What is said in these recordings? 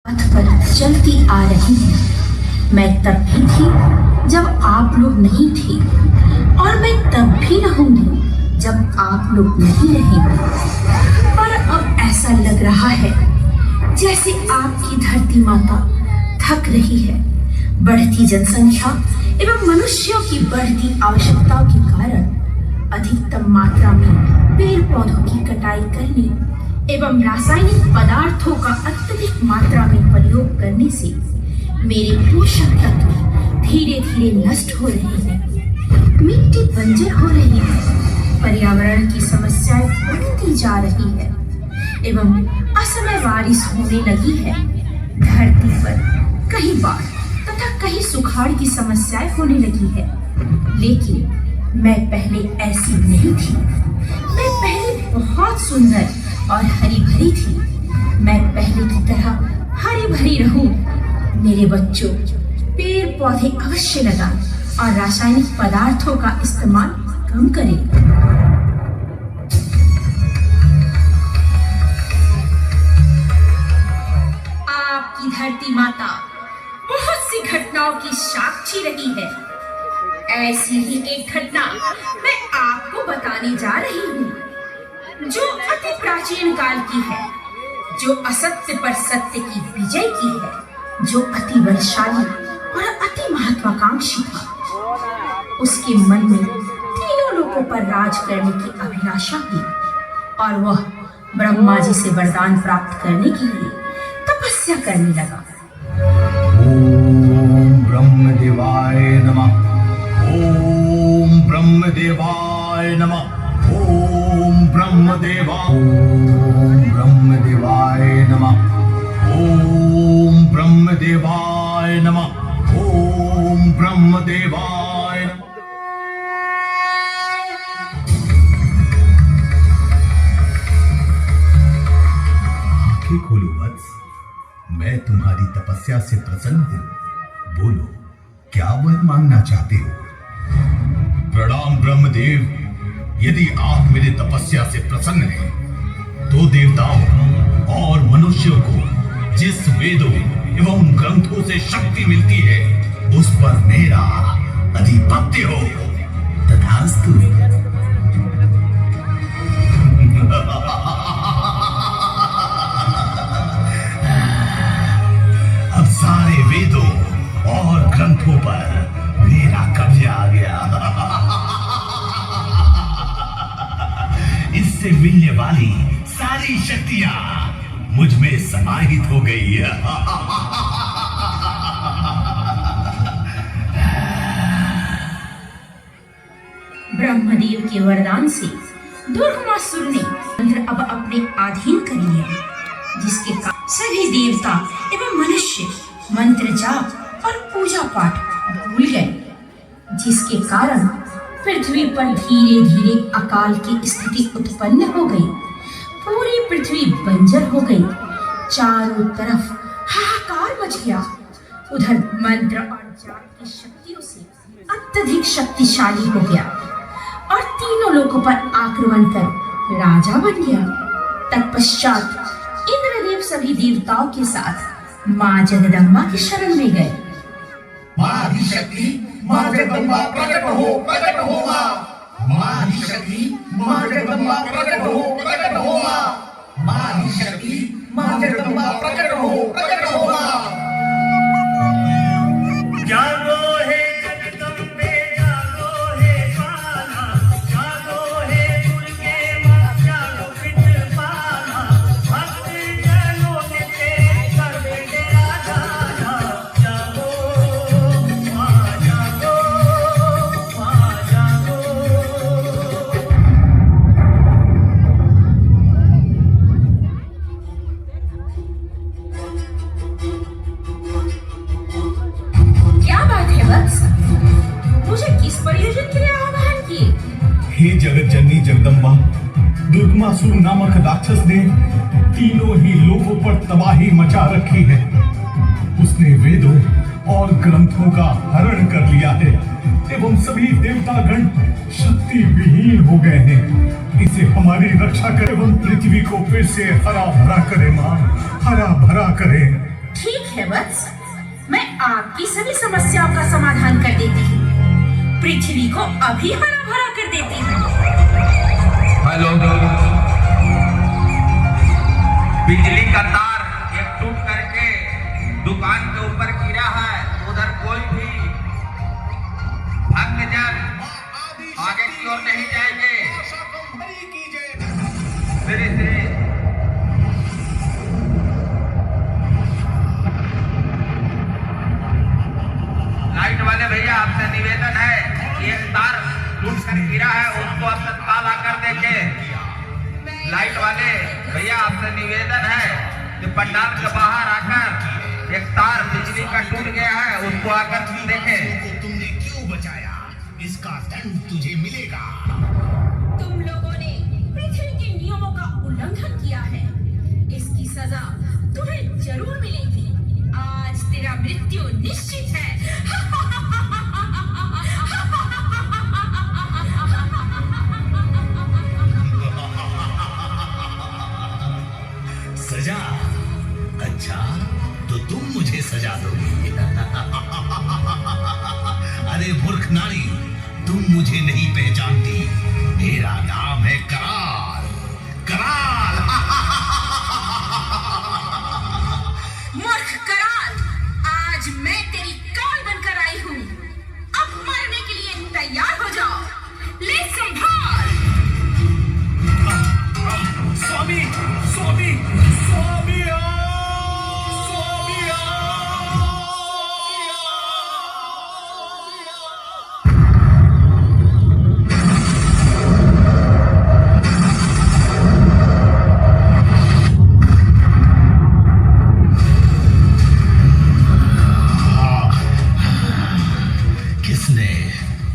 पथ पर चलती आ रही हूँ। मैं तब भी थी जब आप लोग नहीं थे, और मैं तब भी रहूंगी जब आप लोग नहीं रहेंगे। पर अब ऐसा लग रहा है जैसे आपकी धरती माता थक रही है। बढ़ती जनसंख्या एवं मनुष्यों की बढ़ती आवश्यकताओं के कारण अधिकतम मात्रा में पेड़ पौधों की कटाई करने एवं रासायनिक पदार्थों का अत्यधिक मात्रा में प्रयोग करने से मेरे पोषक तत्व धीरे धीरे नष्ट हो रहे हैं। मिट्टी बंजर हो रही है, पर्यावरण की समस्याएं बढ़ती जा रही है एवं असमय बारिश होने लगी है। धरती पर कहीं बाढ़ तथा कहीं सुखाड़ की समस्याएं होने लगी है। लेकिन मैं पहले ऐसी नहीं थी। मैं पहले बहुत सुंदर और हरी भरी थी। मैं पहले की तरह हरी भरी रहूं। मेरे बच्चों, पेड़ पौधे अवश्य लगाएं और रासायनिक पदार्थों का इस्तेमाल कम करें। आपकी धरती माता बहुत सी घटनाओं की साक्षी रही है। ऐसी ही एक घटना मैं आपको बताने जा रही हूँ, जो अति प्राचीन काल की है, जो असत्य पर सत्य की विजय की है, जो अति बलशाली और अति महत्वाकांक्षी था। उसके मन में तीनों लोगों पर राज करने की अभिलाषा थी और वह ब्रह्मा जी से वरदान प्राप्त करने के लिए तपस्या करने लगा। ओम ब्रह्मदेवाय नमः। ओम ब्रह्मदेवाय नमः। ओम ब्रह्मदेवाय नमः। ओम ब्रह्मदेवाय नमः। ओम ब्रह्मदेवाय नमः। आंखें खोलो वत्स, मैं तुम्हारी तपस्या से प्रसन्न हूं। बोलो, क्या वर मांगना चाहते हो? प्रणाम ब्रह्मदेव। यदि आप मेरे तपस्या से प्रसन्न हैं, तो देवताओं और मनुष्यों को जिस वेदों एवं ग्रंथों से शक्ति मिलती है, उस पर मेरा अधिपत्य हो। तथास्तु। अब सारे वेदों और ग्रंथों पर मेरा कब्जा आ गया। इससे मिलने वाली सारी शक्तियां मुझ में समाहित हो गई है। ब्रह्मदेव के वरदान से दुर्गमासुर ने मंत्र अब अपने अधीन कर लिया, जिसके कारण सभी देवता एवं मनुष्य मंत्र जाप और पूजा पाठ भूल गए, जिसके कारण पृथ्वी पर धीरे धीरे अकाल की स्थिति उत्पन्न हो गई। पूरी पृथ्वी बंजर हो गई। चारों तरफ हाहाकार मच गया। उधर मंत्र और जाप की शक्तियों से अत्यधिक शक्तिशाली हो गया और तीनों लोगों पर आक्रमण कर राजा बन गया। तत्पश्चात इंद्रदेव सभी देवताओं के साथ माँ जगदम्बा की शरण में गए। माँ आदिशक्ति, माँ जगदम्बा प्रकट हो माँ। माँ आदिशक्ति, माँ जगदम्बा प्रकट हो माँ। माँ आदिशक्ति, माँ जगदम्बा प्रकट हो माँ। जागो हे जगदम्बे, जागो हे काला, जागो हे दुर्गे माँ, जागो कृपाला। भक्त जनों ने तेरे कर बेड़ा जाना। जागो माँ, जागो माँ, जागो। क्या बात है वत्स? मुझे किस प्रयोजन के लिए आह्वान किए? हे जगत जननी जगदम्बा, दुर्गमासुर नामक राक्षस ने तीनों ही लोगों पर तबाही मचा रखी है। उसने वेदों और ग्रंथों का हरण कर लिया है एवं सभी देवतागण शक्ति विहीन हो गए हैं। इसे हमारी रक्षा करे एवं पृथ्वी को फिर से हरा भरा करे माँ, हरा भरा करे। ठीक है वत्स, मैं आपकी सभी समस्याओं का समाधान कर देती हूँ। पृथ्वी को अभी हरा भरा कर देती हूँ। हेलो, बिजली का तार एक टूट करके दुकान के ऊपर गिरा है। उधर कोई भी भक्तजन आगे की ओर नहीं जाएंगे। धीरे धीरे लाइट वाले भैया, आपसे निवेदन है कि एक तार टूट कर गिरा है, उसको आप तत्काल आकर देखें। लाइट वाले भैया, आपसे निवेदन है कि पंडाल के बाहर आकर एक तार बिजली का टूट गया है, उसको आकर देखें। तुमने क्यों बचाया? इसका दंड तुझे मिलेगा। तुम लोगों ने पृथ्वी के नियमों का उल्लंघन किया है, इसकी सजा तुम्हें जरूर मिलेगी। आज तेरा मृत्यु निश्चित है। सजा? अच्छा, तो तुम मुझे सजा दोगी। अरे मूर्ख नारी, तुम मुझे नहीं पहचानती। मेरा नाम है कराल। कराल। मूर्ख कराल, आज मैं तेरी काल बनकर आई हूँ। अब मरने के लिए तैयार हो जाओ। ले संभाल। स्वामी, स्वामी, स्वामी,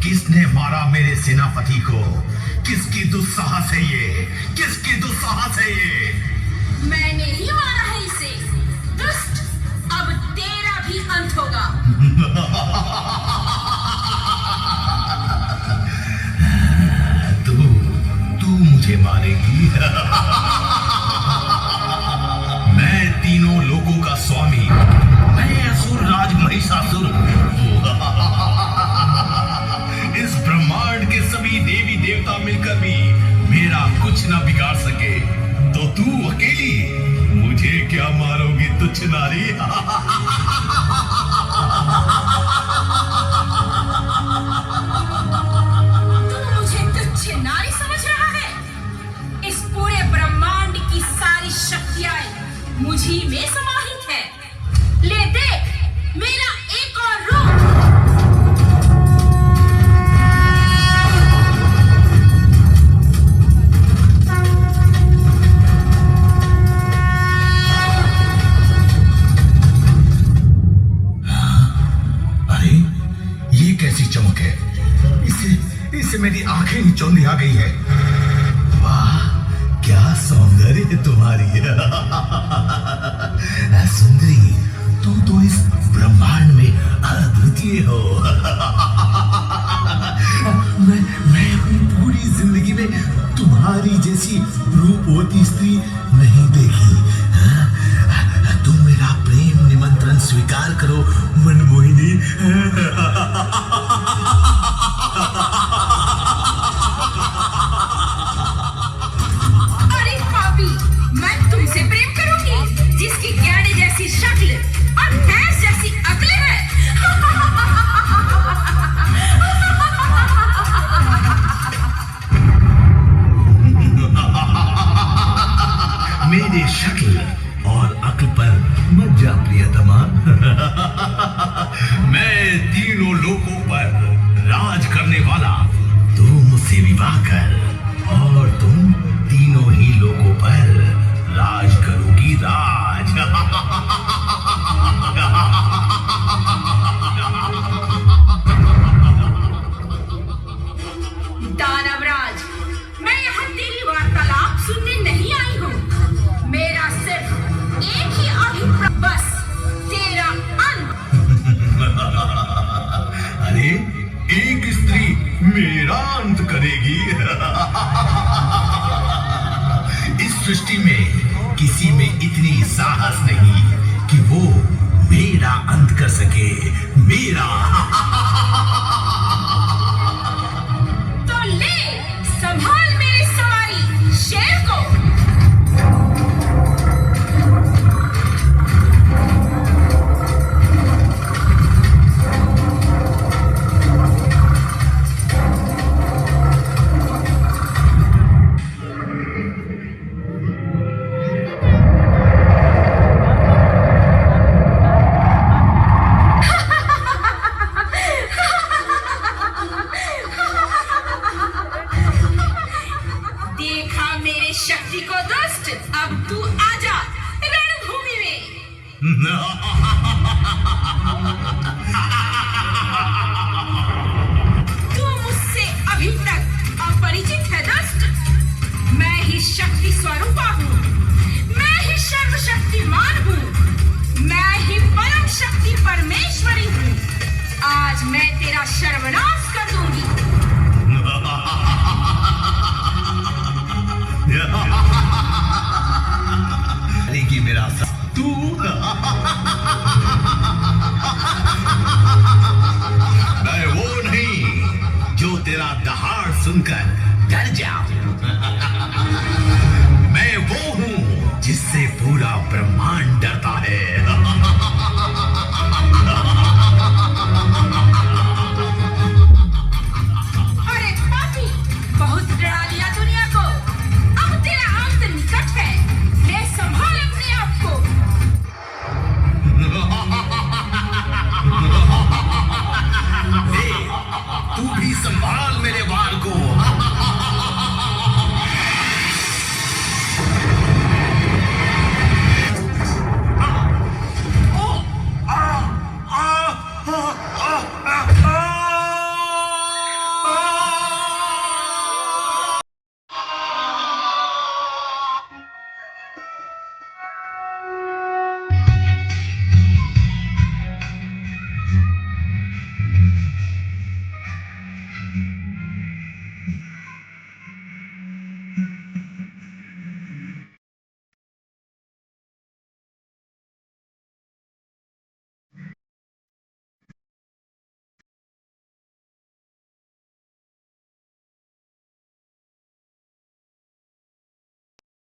किसने मारा मेरे सेनापति को? किसकी दुस्साहस है ये? किसकी दुस्साहस है ये? मैंने ही मारा है इसे। दुष्ट, अब तेरा भी अंत होगा। तू मुझे मारेगी? मैं तीनों लोगों का स्वामी, मैं असुर राज महिषासुर हूं। इस ब्रह्मांड के सभी देवी देवता मिलकर भी मेरा कुछ ना बिगाड़ सके, तो तू अकेली मुझे क्या मारोगी तुच्छ नारी? तू मुझे तुच्छ नारी समझ रहा है? इस पूरे ब्रह्मांड की सारी शक्तियां मुझी में समाहित है। ले देख मेरा एक और रूप। कैसी चमक है? इससे मेरी आंखें ही चौंधिया गई है। वाह, क्या सौंदर्य है तुम्हारी। सुंदरी, तुम तो इस ब्रह्मांड में अद्वितीय हो। मैं अपनी पूरी जिंदगी में तुम्हारी जैसी रूपवती स्त्री नहीं देखी। तुम मेरा प्रेम निमंत्रण स्वीकार करो मनमोहिनी। अरे पापी, मैं तुमसे प्रेम करूंगी जिसकी गैंडे जैसी शक्ल और भैंस जैसी अक्लें है। मेरे शक्ल और अक्ल पर मत जा प्रियतमा। मैं तीनों लोकों पर राज करने वाला। तू मुझसे विवाह कर और तुम तीनों ही लोकों पर राज करोगी। राज। दानवराज, मैं यहाँ तेरी वार्तालाप सुनने नहीं आई हूँ। मेरा सिर्फ एक ही अभिप्राय, बस तेरा अंत। अरे, एक स्त्री मेरा अंत करेगी? इस सृष्टि में किसी में इतनी साहस नहीं कि वो तू मुझसे अभी तक अपरिचित है दोस्त। मैं ही शक्ति स्वरूपा हूँ, मैं ही सर्वशक्तिमान हूँ, मैं ही परम शक्ति परमेश्वरी हूँ। आज मैं तेरा सर्वनाश कर दूंगी। कि मेरा तू मैं वो नहीं जो तेरा दहाड़ सुनकर